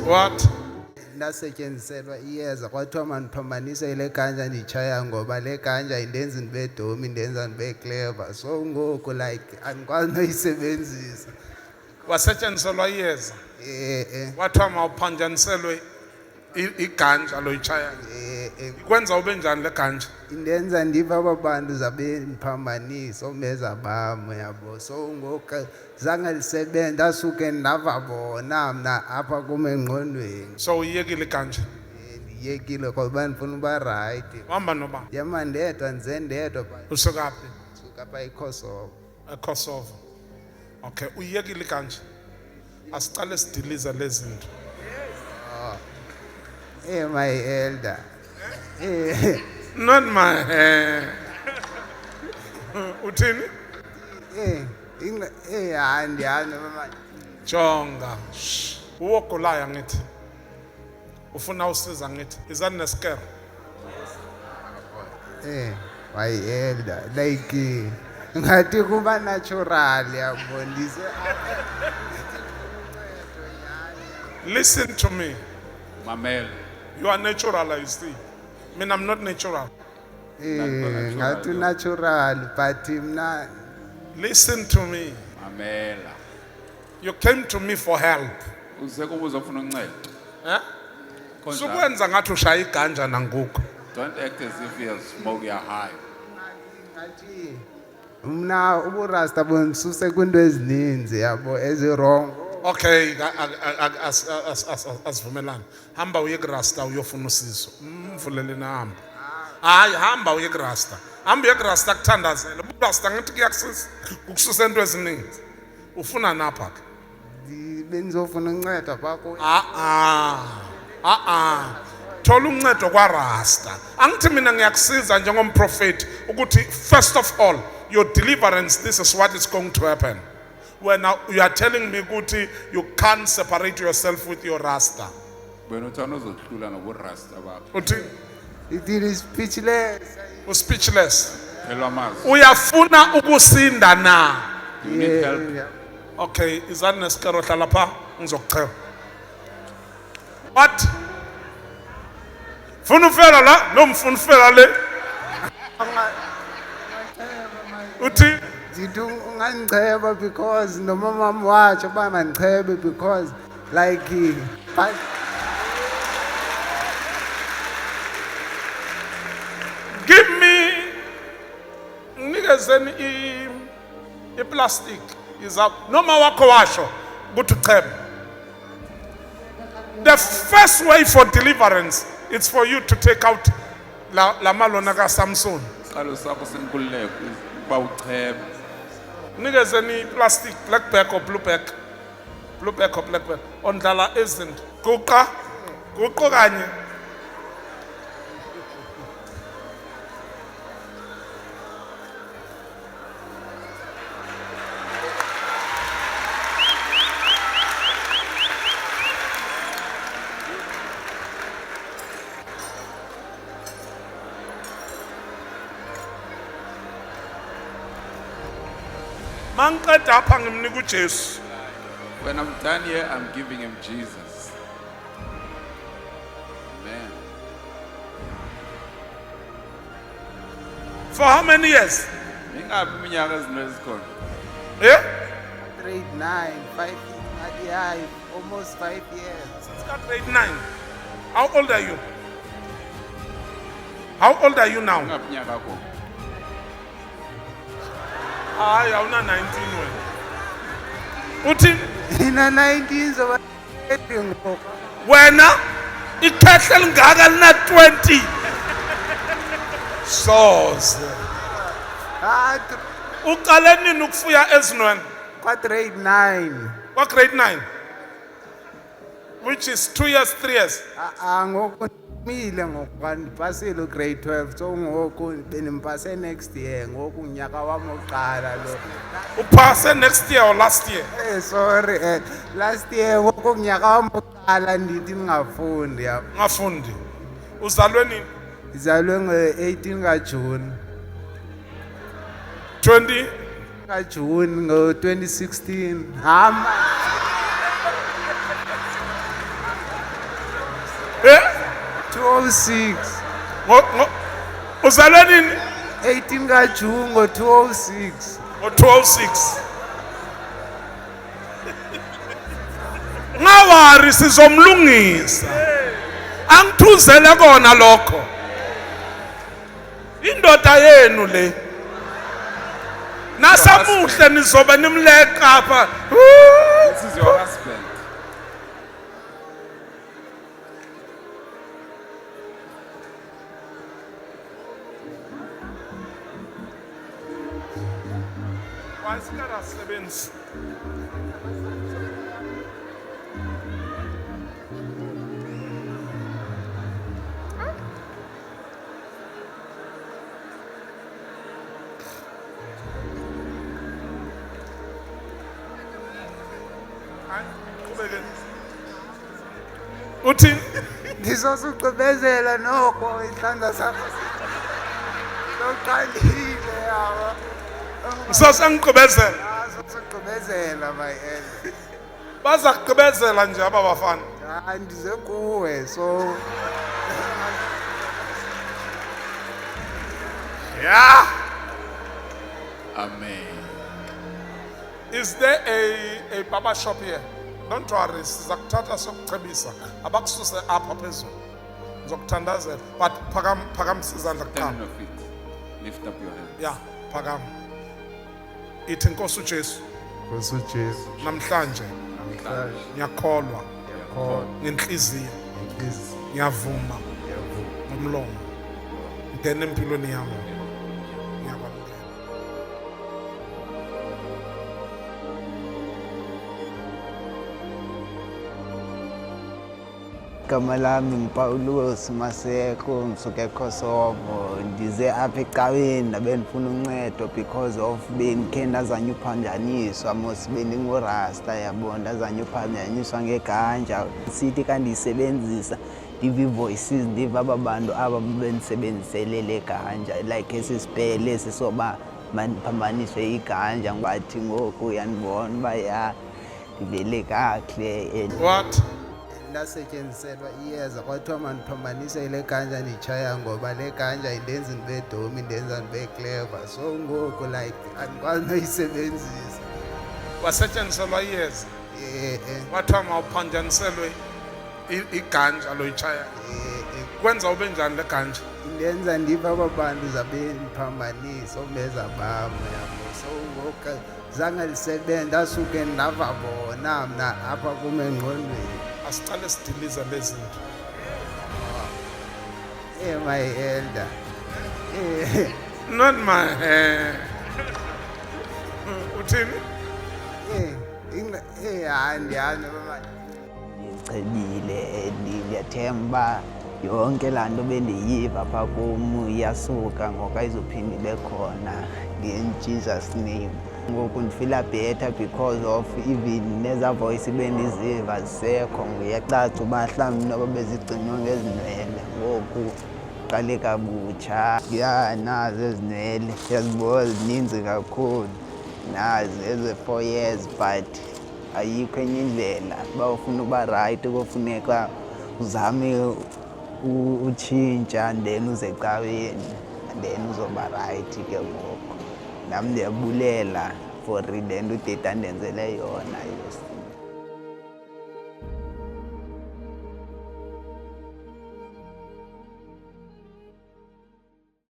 What? Ndasetyenziselwa iyeza kwathiwa mandiphambanise le ganja nditshaya ngoba le ganja indenza ndibe domi indenza ndibe clever, so ngoku like andikwazi noyisebenzisa. Wasetyenziselwa iyeza. Wathiwa mawuphanjaniselwe iganja loyitshayayo. Ikwenza ube njani le ganja? Indenza ndiva aba bantu zabe ndiphambanisa omeza bam yabo, so ngoku zange lisebenza ndasuke ndava bona mna apha kum engqondweni. So uyiyekile iganja? Ndiyekile ngoba ndifuna uba rayithi. Uhamba noba? Ndihamba ndedwa ndize ndedwa. Usuka phi? Ndisuka apha eKosovo. eKosovo. Okay, uyiyekile iganja? Asicale sidilize lezi zinto. My elder. Not my uthini? Andiyani mama. Jonga. Uwogulayo ngithi. Ufuna usiza ngithi. Izani nesikere. My elder, like ngathi kuba natural yabo ndise. Listen to me. Mamel. You are natural, you see. I mean, I'm not natural. Ngathi natural, but mna. Listen to me. Mamela. You came to me for help. Usekubuza ufuna uncedo. Eh? Sukwenza ngathi ushaya iganja nangoku. Don't act as if you smoke your high. Ngathi mna uburasta bondisuse kwinto ezininzi yabo ezirong. Okay, asivumelana. Hamba uye kurasta uyofuna usizo. Mvulele na hamba. Hayi hamba uye kurasta. Hamba uye kurasta kuthandazela. Uburasta ngithi kuyakusisa ukususa into eziningi. Ufuna napha ke? Benzofuna uncedo phako. Thola uncedo kwaRasta. Angithi mina ngiyakusiza njengomprofeti ukuthi first of all your deliverance, this is what is going to happen. When you are telling me ukuthi you can't separate yourself with your Rasta. Wena uthanda uzohlula noburasta bakho. Uthi It is speechless. speechless. Phela amazi. Uyafuna ukusinda na? You need help. Okay, izani nesikero hlala pha ngizokuchela. What? Funa ufela la? No mfuna ufela le. Uthi Did ungandicheba because nomama watsho uba mandichebe because like but give me ngikezeni iplastic iza noma wakho washo ukuthi uchebe. The first way for deliverance it's for you to take out la malona ka Samson. Qalo sakho senkululeko uba uchebe. Nikezeni plastic black bag or blue bag or black bag ondlala ezinto guqa kanye Mangqeda apha ngimnika uJesu. When I'm done here, I'm giving him Jesus. Amen. For how many years? Ingaphi iminyaka ezikhona? Yeah? grade 9, 5 years, almost 5 years. It's got grade 9. How old are you? How old are you now? Ingaphi iminyaka yakho? Hayi awuna 19 wena. Uthi Ina 19 zoba ngoku. wena ikhehle lingaka lina 20. Soze. Uqale nini ukufuya ezinweni? Kwa grade 9. What grade 9? Which is 2 years, 3 years. Ngoku mile ngoku ndipasile grade 12 so ngoku benimpase next year ngoku unyaka wami oqala lo. Upase next year or last year? Sorry last year ngoku unyaka wami oqala ndithi ningafundi yabo. Ngafundi. Uzalwe nini? Izalwe nge-18 kaJune. 20 kaJune ngo-2016. Hamba. 206 Uzalwe nini? 18 kaJune ngo-206. Ngo-206. Ngawari sizomlungisa. Angithuzele kona lokho. Indoda yenu le. Nasamuhle nizoba nimleka apha. This is your husband. Wasingakasebenzi. Uthi Ndizosucebezela noko isandla sakho soqalile yaba. ngisasangiqhubezela. Sosucebezela my end. Baza kuqhubezela nje aba bafana. Ndize kuwe so Yeah. Amen. Is there a barber shop here? Don't worry, sizakuthatha sokucebisa. Abakususe apha phezulu. Ngizokuthandazela. But phakam sizandla Stand kuqala. on your feet. Lift up your hands. Yeah, phakam. Ithi Nkosi uJesu Nkosi uJesu namhlanje namhlanje ngiyakholwa khona ngenhliziyo inhliziyo ngiyavuma yavuma ngomlomo ngene empilweni yami ngiyakwamukela. Igama lami ngiPawulos Maseko ngisuke eKosovo ndize apha ecaweni nabe ndifuna uncedo because of bendikhe ndazanye uphambaniswa mos bendingurasta yabo ndazanye uphambaniswa ngeganja sithi kandiyisebenzisa ndiva ii-voices ndiva aba bantu aba bendisebenzisele le ganja like esi sipele sisoba mandiphambaniswe iganja ngathi ngoku uyandibona uba ya ndivele kakuhle. What? Ndasetyenziselwa iyeza kwathiwa mandiphambanise le ganja nditshaya ngoba le ganja indenza ndibe domi indenza ndibe clever so ngoku like andikwazi noyisebenzisa. Wasetyenziselwa iyeza. Wathiwa mawuphanjaniselwe iganja loyitshaya. Kwenza ube njani le ganja? Indenza ndiva aba bantu zabe ndiphambanisa obeza bam yabo so ngoku zange lisebenze ndasuke ndava bona mna apha kum engqondweni. Asicale sidilize lezi zinto. My elder. Not my hair. Uthini? Andiyani baba. Ndicebile ndiyathemba yonke laa nto bendiyiva phaa kum iyasuka ngoku ayizuphinda ibe khona in Jesus name. Ngoku ndifila better because of even neza voice bendiziva zisekho kuyacaca uba mhlawumbi noba bezigcinwa ngezinwele ngoku qale kabutsha. Ya nazi ezinwele yazibona zininzi kakhulu nazi eze-4 years but ayikho enye indlela uba ufuna uba rayithi kofuneka uzame utshintsha then uze ecaweni then uzoba rayithi ke ngoku. Nam ndiyabulela for le nto udade andenzele yona.